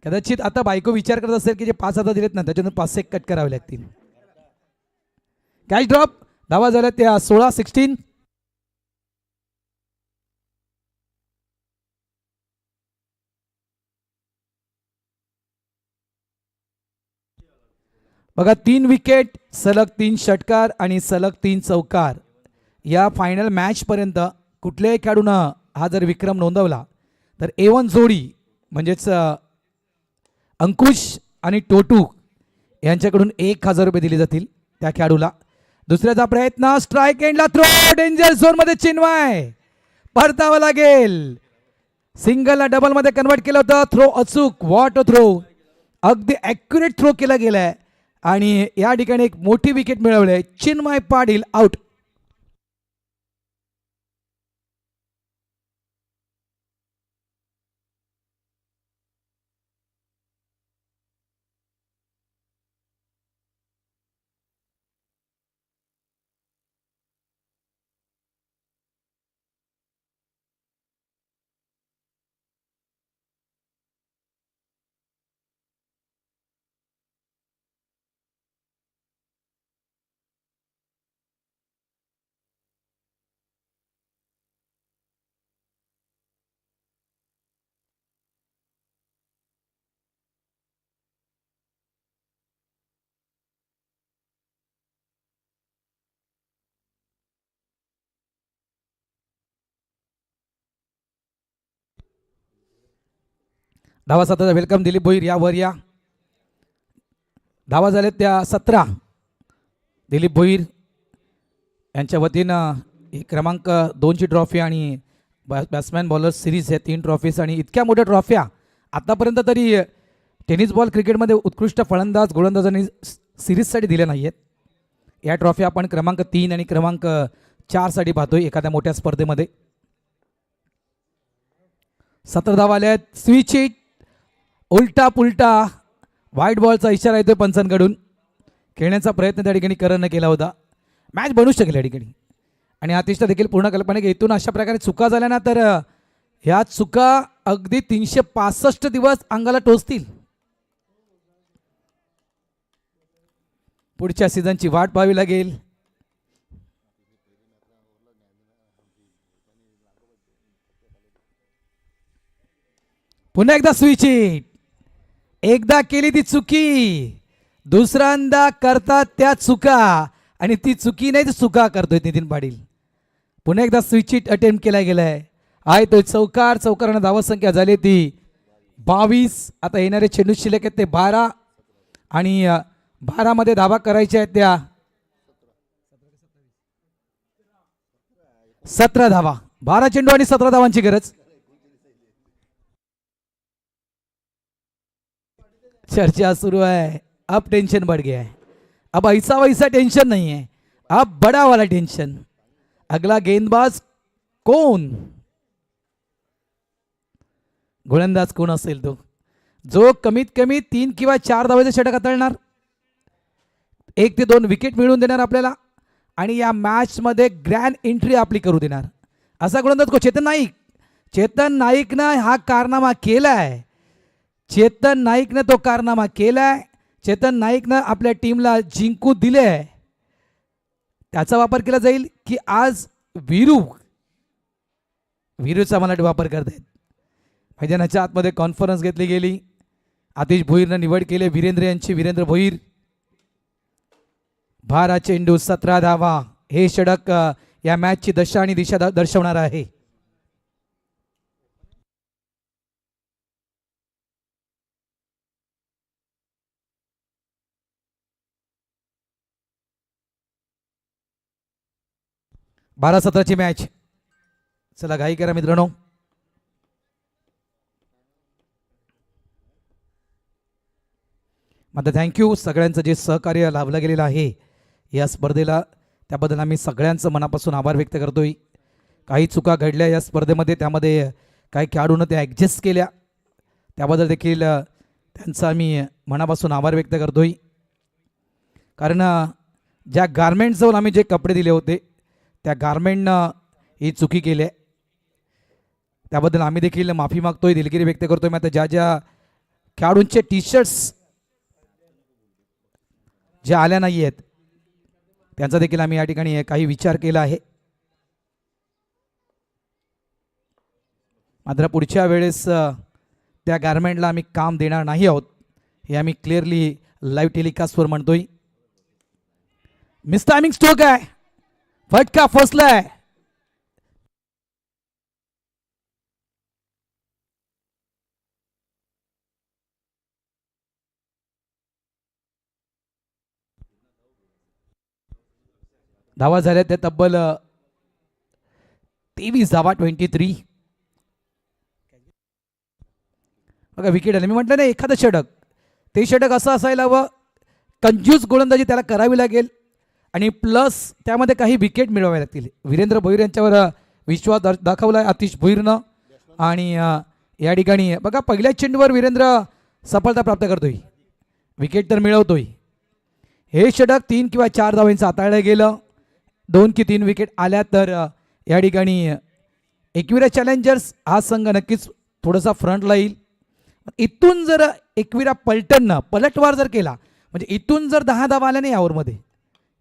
कदाचित आता बायको विचार करत असेल की जे 5,000 दिलेत ना, त्याच्यातून 500 कट करावे लागतील. Catch drop. धावा झाल्या त्या 16-16. बघा 3 विकेट, सलग 3 षटकार आणि सलग 3 चौकार. या फायनल मॅच पर्यंत कुठल्याही खेळाडूनं हा जर विक्रम नोंदवला तर A1 जोडी म्हणजेच अंकुश आणि टोटू यांच्याकडून 1,000 रुपये दिले जातील त्या खेळाडूला. दुसऱ्याचा प्रयत्न, स्ट्राईक एंडला थ्रो, डेंजर झोन मध्ये चिन्मय. परतावं लागेल. सिंगलला डबल मध्ये कन्वर्ट केलं होतं. थ्रो अचूक, वॉट अ थ्रो. अगदी ॲक्युरेट थ्रो केला गेलाय आणि या ठिकाणी एक मोठी विकेट मिळवली. चिन्मय पाटील आउट. धावा 17 वेलकम दिलीप भोईर या वर या. धावा झालेत त्या 17. दिलीप भोईर यांच्या वतीनं ही क्रमांक 2ची ट्रॉफी आणि बॅट्समॅन बॉलर सिरीज हे 3 ट्रॉफीज आणि इतक्या मोठ्या ट्रॉफ्या आतापर्यंत तरी टेनिस बॉल क्रिकेटमध्ये उत्कृष्ट फलंदाज गोलंदाजांनी सिरीजसाठी दिल्या नाही आहेत. या ट्रॉफी आपण क्रमांक 3 आणि क्रमांक 4साठी पाहतोय एखाद्या मोठ्या स्पर्धेमध्ये. 17 धावा आल्या आहेत. स्विच हिट उलटा पुलटा व्हाईट बॉलचा इशारा येतोय पंचांकडून. खेळण्याचा प्रयत्न त्या ठिकाणी करणं केला होता. मॅच बनू शकेल या ठिकाणी आणि अतिशय देखील पूर्ण कल्पना की इथून अशा प्रकारे चुका झाल्या ना तर ह्या चुका अगदी 365 दिवस अंगाला टोचतील. पुढच्या सीझनची वाट पाहावी लागेल. पुन्हा एकदा स्विच हिट. एकदा केली ती चुकी दुसऱ्यांदा करतात त्या चुका आणि ती चुकी नाही ती चुका करतोय नितीन पाटील. पुन्हा एकदा स्विच हिट अटेम्प्ट केला गेलाय. आहे तो चौकारानं धावसंख्या झाली ती 22. आता येणारे चेंडू शिल्लक आहेत ते 12 आणि 12 मध्ये धावा करायच्या आहेत त्या 17 धावा. 12 चेंडू आणि 17 धावांची गरज. चर्चा शुरू है. अब टेंशन बढ़ गया है. अब ऐसा वैसा टेंशन नहीं है, अब बड़ा वाला टेंशन. अगला गेंदबाज कौन, गोलंदाज कोण असेल तो जो कमीत कमी 3 किंवा 4 धावेचे षटक हाताळणार, 1 ते 2 विकेट मिळवून देणार आपल्याला आणि या मॅच मध्ये ग्रँड एंट्री आपली करू देणार असा गोलंदाज को चेतन नाईक. चेतन नाईकनं हा कारनामा केलाय. चेतन नाईकनं तो कारनामा केलाय. चेतन नाईकनं आपल्या टीमला जिंकू दिले. त्याचा वापर केला जाईल की आज वीरूचा मला वापर करतायत. मैदानाच्या आतमध्ये कॉन्फरन्स घेतली गेली. आतिश भोईरनं निवड केली वीरेंद्र यांची. वीरेंद्र भोईर 12 चेंडू 17 धावा. हे षटक या मॅचची दशा आणि दिशा दर्शवणार आहे. बारा 17ची मॅच. चला घाई करा मित्रांनो. मात्र थँक्यू सगळ्यांचं जे सहकार्य लाभलं गेलेलं आहे या स्पर्धेला, त्याबद्दल आम्ही सगळ्यांचं मनापासून आभार व्यक्त करतोय. काही चुका घडल्या या स्पर्धेमध्ये, त्यामध्ये काही खेळाडूंना त्या ॲडजस्ट केल्या, त्याबद्दल देखील त्यांचा आम्ही मनापासून आभार व्यक्त करतोय. कारण ज्या गारमेंट्सजवळ आम्ही जे कपडे दिले होते त्या गारमेंटनं ही चुकी केली आहे, त्याबद्दल आम्ही देखील माफी मागतोय, दिलगिरी व्यक्त करतोय. मात्र ज्या खेळाडूंचे टी शर्ट्स ज्या आल्या नाही आहेत त्यांचा देखील आम्ही या ठिकाणी काही विचार केला आहे. मात्र पुढच्या वेळेस त्या गारमेंटला आम्ही काम देणार नाही आहोत हे आम्ही क्लिअरली लाईव्ह टेलिकास्टवर म्हणतोय. मिस टायमिंग स्ट्रोक आहे, फटका फसलाय. धावा झाल्या त्या तब्बल 23 धावा 23. बघा विकेट आले. मी म्हटलं ना एखादं षटक, ते षटक असं असायला हवं कंजूस गोलंदाजी त्याला करावी लागेल आणि प्लस त्यामध्ये काही विकेट मिळवावे लागतील. वीरेंद्र भोईर यांच्यावर विश्वास दाखवला आतिश भोईरनं आणि या ठिकाणी बघा पहिल्या चेंडूवर वीरेंद्र सफलता प्राप्त करतोय, विकेट तर मिळवतोय. हे षटक 3 किंवा 4 धावांचं हाताळलं गेलं, 2 की 3 विकेट आल्या तर या ठिकाणी एकविरा चॅलेंजर्स हा संघ नक्कीच थोडासा फ्रंटला येईल. इथून जर एकविरा पलटवार जर केला म्हणजे इथून जर 10 धावा आल्या नाही यावरमध्ये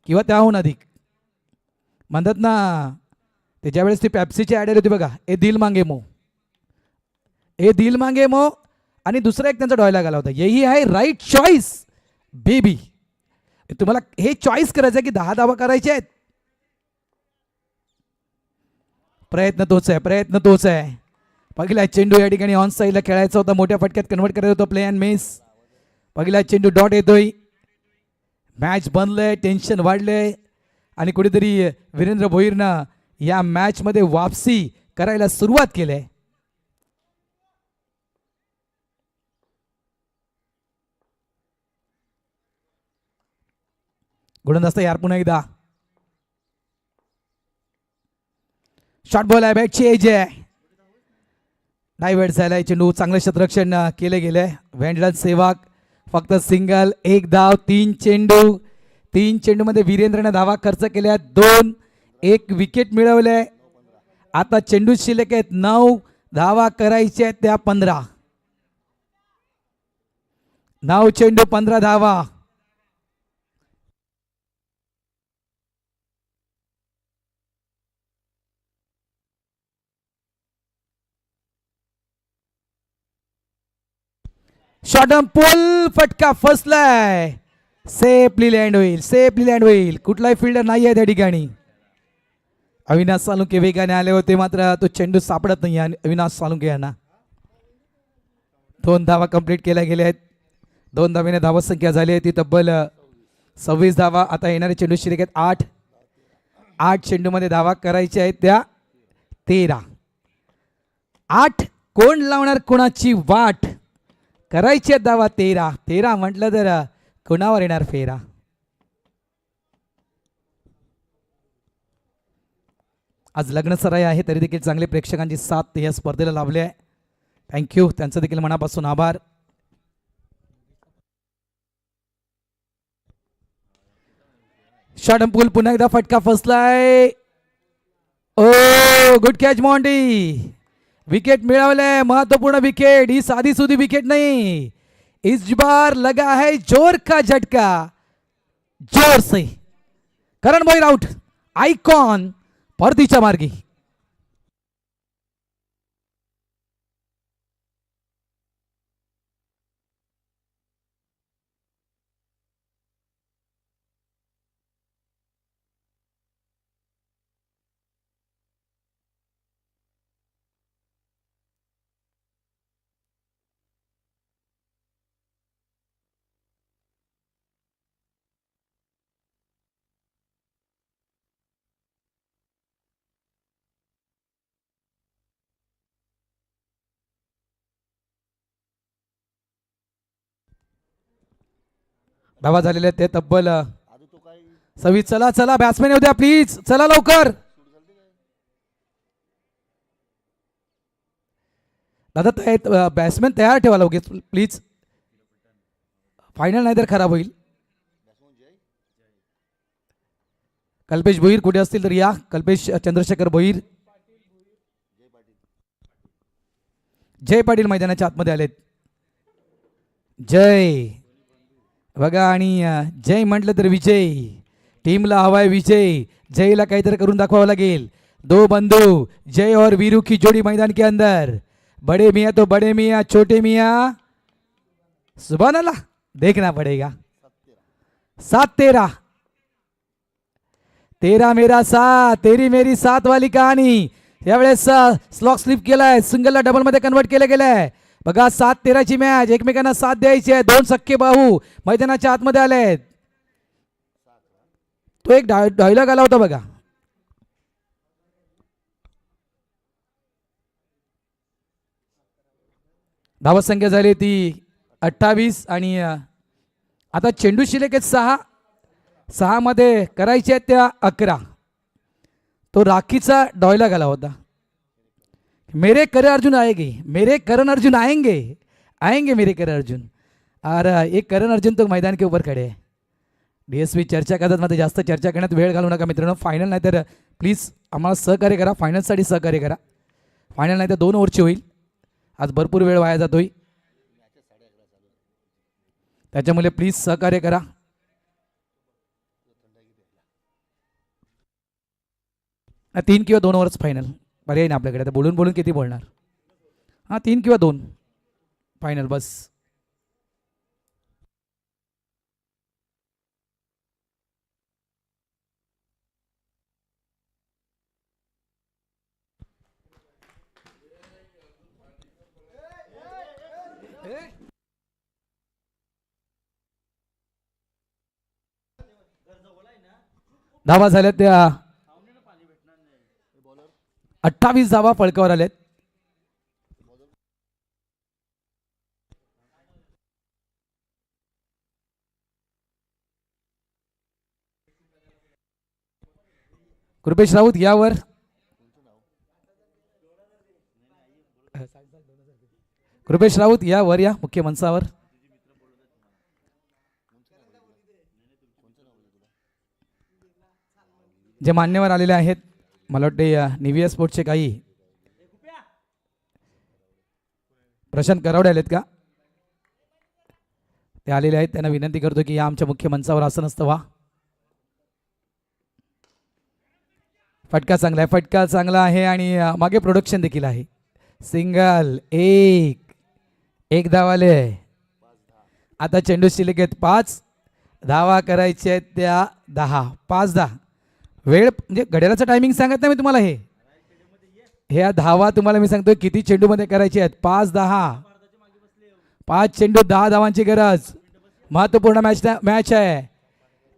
किंवा त्याहून अधिक, म्हणतात ना ते ज्यावेळेस ती पॅप्सीची ॲड आली होती बघा, ए दिल मांगे मो, ए दिल मांगे मो, आणि दुसरा एक त्यांचा डॉयलॉग आला होता, यही आहे राईट चॉईस बेबी. तुम्हाला हे चॉईस करायचं आहे की 10 धावा करायचे आहेत. प्रयत्न तोच आहे पहिला चेंडू या ठिकाणी ऑन साईडला खेळायचा होता, मोठ्या फटक्यात कन्वर्ट करायचा होता, प्ले अँड मिस. पहिला चेंडू डॉट येतोय. मॅच बनलंय, टेन्शन वाढलंय आणि कुठेतरी वीरेंद्र भोईरनं या मॅचमध्ये वापसी करायला सुरुवात केली. गोलंदाज यार पुन्हा एकदा. शॉर्ट बॉल आहे, बॅटची एज आहे, डायव्हर्ट झालाय चेंडू. चांगलं क्षेत्ररक्षण केले गेले. वेंडलन सेवाग फक्त सिंगल, एक धाव, 3 चेंडू. 3 चेंडूमध्ये वीरेंद्रने धावा खर्च केल्या, 2, 1 विकेट मिळवले. आता चेंडू शिल्लक आहेत 9 धावा करायच्या आहेत त्या 15. 9 चेंडू 15 धावा. शॉर्ट पोल, फटका फसलाय. सेफली लँड होईल, सेफली लँड होईल. कुठलाही फिल्डर नाही आहे त्या ठिकाणी. अविनाश सालुंके वेगाने आले होते, मात्र तो चेंडू सापडत नाही अविनाश सालुंके यांना. 2 धावा कंप्लीट केल्या गेल्या आहेत. 2 धावेने धावा संख्या झाली आहे ती तब्बल 26 धावा. आता येणारे चेंडू शिल्लक आहेत 8 चेंडूमध्ये धावा करायच्या आहेत त्या 13. 8 कोण लावणार कोणाची वाट. करायची आहेत धावा 13 म्हटलं तर कोणावर येणार फेरा. आज लग्न सराई आहे तरी देखील चांगले प्रेक्षकांची साथ या स्पर्धेला लाभली आहे. थँक्यू, त्यांचं देखील मनापासून आभार. शॉर्ट पूल, पुन्हा एकदा फटका फसलाय. ओ गुड कॅच मॉन्टी. विकेट मिळवले, महत्वपूर्ण विकेट. ही साधी सुधी विकेट नहीं, इस बार लगा है जोर का झटका, जोर से. करण भोईर आउट. आयकॉन परतीच्या मार्गी. धावा झालेल्या ते तब्बल 26. चला चला बॅट्समॅन येऊ द्या प्लीज, चला लवकर. दादा बॅट्समॅन तयार ठेवा लगेच प्लीज, फायनल नाही तर खराब होईल. कल्पेश भोईर कुठे असतील तर या. कल्पेश चंद्रशेखर भोईर, जय पाटील मैदानाच्या आतमध्ये आलेत. जय बघा, आणि जय म्हटलं तर विजय. टीमला हवाय विजय, जयला काहीतरी करून दाखवावं लागेल. 2 बंधू जय और वीरू की जोड़ी मैदान के अंदर. बड़े मियाँ तो बड़े मियाँ, छोटे मियाँ सुभान अल्लाह, देखना पड़ेगा. 7-13. 13 मेरा 7, तेरी मेरी 7 वाली कहाणी. यावेळेस स्लॉक स्लिप केलाय, सिंगलला डबल मध्ये कन्वर्ट केलं गेलंय. बघा 7-13 ची मॅच, एकमेकांना साथ द्यायची आहे. 2 सख्खे भाऊ मैदानाच्या आतमध्ये आलेत. तो एक डायलॉग आला होता बघा. धावत संख्या झाली ती 28 आणि आता चेंडू शिल्लक आहेत 6 मध्ये करायचे आहेत त्या 11. तो राखीचा डायलॉग आला होता, मेरे करण अर्जुन आएंगे, मेरे करण अर्जुन आएंगे, आएंगे मेरे करण अर्जुन. और एक करण अर्जुन तो मैदान के ऊपर खड़े हैं. डीएसपी चर्चा करतात, मध्ये जास्त चर्चा करण्यात वेळ घालू नका मित्रांनो. फायनल नाही तर प्लीज आम्हाला सहकार्य करा, फायनलसाठी सहकार्य करा. फायनल नाही तर 2 ओव्हरची होईल. आज भरपूर वेळ वाया जातोय, त्याच्यामुळे प्लीज सहकार्य करा. ना 3 किंवा 2 ओव्हरच फायनल, पर्याय नाही आपल्याकडे. आता बोलून बोलून किती बोलणार. हां 3 किंवा 2 फायनल बस. धावा झाल्यात त्या 28 धावा फळकावर आल्यात. कृपेश राऊत यावर कृपेश राऊत यावर या मुख्य मंचावर. जे मान्यवर आलेले आहेत मला वाटते निविया स्पोर्ट्सचे काही प्रशांत करावडे आलेत का ते आलेले आहेत. त्यांना विनंती करतो की या आमच्या मुख्य मंचावर आसन असतं वा. फटका चांगला आहे, फटका चांगला आहे आणि मागे प्रोडक्शन देखील आहे. सिंगल एक धावाले. आता चेंडू शिल्लक आहेत 5 धावा करायचे आहेत त्या 10 5-10. वेळ म्हणजे घड्याळाचं टायमिंग सांगत नाही मी तुम्हाला. ह्या धावा तुम्हाला मी सांगतोय किती चेंडूमध्ये करायचे आहेत. 5-10 5 चेंडू 10 धावांची गरज. महत्वपूर्ण मॅच आहे.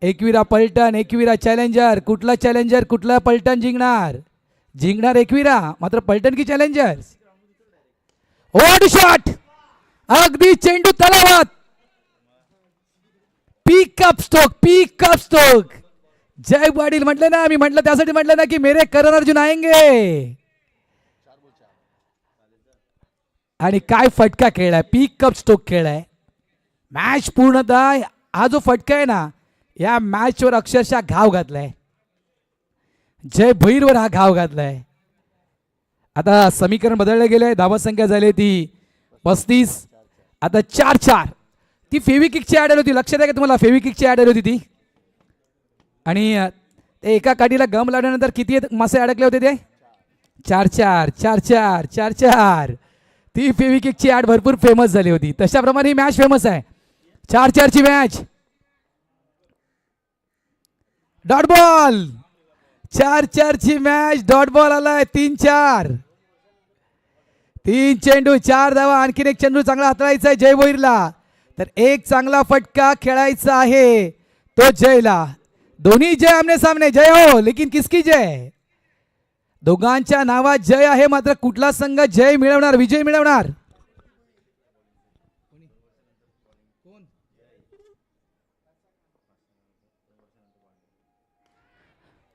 एकविरा पलटण, एकविरा चॅलेंजर. कुठला चॅलेंजर कुठला पलटण जिंकणार एकविरा मात्र पलटण की चॅलेंजर्स. ओड शॉट अगदी चेंडू तलावात. पिकअप स्टोक जय पाटील म्हटले ना. मी म्हटलं त्यासाठी म्हटलं ना की मेरे करण अर्जुन आएंगे. आणि काय फटका खेळलाय, पिकअप स्टोक खेळलाय. मॅच पूर्णतः हा जो फटका आहे ना या मॅचवर अक्षरशः घाव घातलाय. जय भैरवर हा घाव घातलाय. आता समीकरण बदलले गेले. धावा संख्या झाली ती 35. आता 4-4. ती फेविकिकची ॲड होती. लक्षात आहे का तुम्हाला फेविकिकची ॲड होती ती. आणि एका काठीला गम लावल्यानंतर किती मासे अडकले होते ते 4-4. ती फेविकिकची ॲड भरपूर फेमस झाली होती. तशाप्रमाणे ही मॅच फेमस आहे. 4-4 ची मॅच. डॉट बॉल 4-4 ची मॅच. डॉट बॉल आलाय 3-4. 3 चेंडू 4 धावा. आणखीन एक चेंडू चांगला हाताळायचा आहे जय भोईरला. तर एक चांगला फटका खेळायचा आहे तो जयला. दोन्ही जय आमने सामने. जय हो लेकिन किसकी जय. दोघांच्या नावात जय आहे मात्र कुठला संघ जय मिळवणार विजय मिळवणार.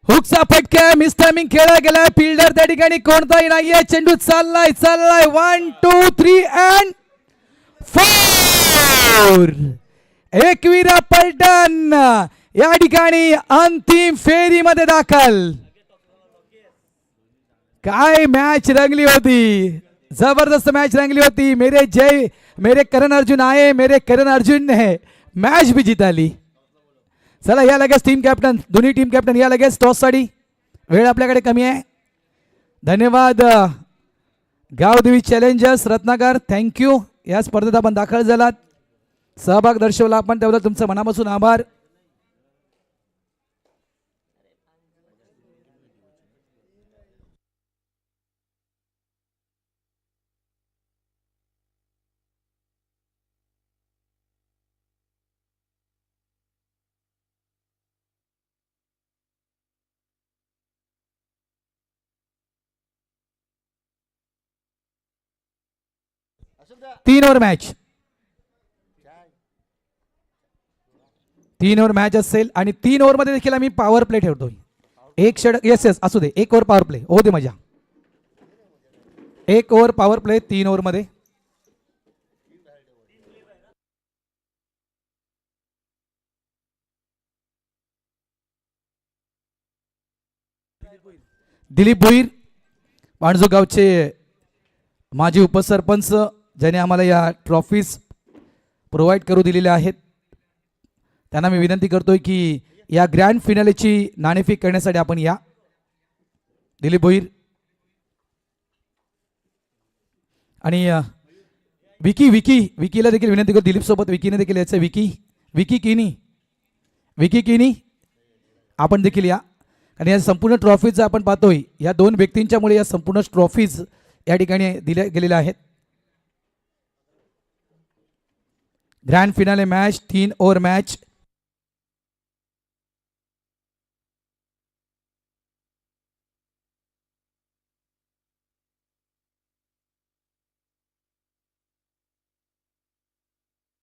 हुकचा फटका मिसटायमिंग खेळला गेलाय. फिल्डर त्या ठिकाणी कोणताही नाहीये. चेंडू चाललाय 1 2 3 अँड 4. एकविरा पलटण या ठिकाणी अंतिम फेरीमध्ये दाखल. काय मॅच रंगली होती. जबरदस्त मॅच रंगली होती. मेरे करण अर्जुन आए. मेरे करण अर्जुन ने मॅच भी जिताली. चला या लगेच टीम कॅप्टन दोन्ही टीम कॅप्टन या लगेच टॉससाठी. वेळ आपल्याकडे कमी आहे. धन्यवाद गावदेवी चॅलेंजर्स रत्नाकर. थँक्यू. या स्पर्धेत आपण दाखल झालात, सहभाग दर्शवला आपण त्याबद्दल तुमचं मनापासून आभार. तीन ओव्हर मॅच असेल आणि 3 ओव्हरमध्ये देखील आम्ही पॉवर प्ले ठेवतोय. एक षटक येस असू दे. 1 ओव्हर पॉवर प्ले हो दे मजा. 1 ओव्हर पॉवर प्ले 3 ओव्हरमध्ये. दिलीप भोईर पाणजू गावचे माजी उपसरपंच ज्याने आम्हाला या ट्रॉफीज प्रोव्हाइड करू दिलेल्या आहेत. त्यांना मी विनंती करतोय की या ग्रँड फिनालेची नाणेफेक करण्यासाठी आपण या. दिलीप भोईर आणि विकीला देखील विनंती करतो. दिलीप सोबत विकीने देखील याचं विकी किनी आपण देखील या. आणि या संपूर्ण ट्रॉफीज आपण पाहतोय या 2 व्यक्तींच्यामुळे या संपूर्ण ट्रॉफीज या ठिकाणी दिल्या गेलेल्या आहेत. Grand finale match 3 over match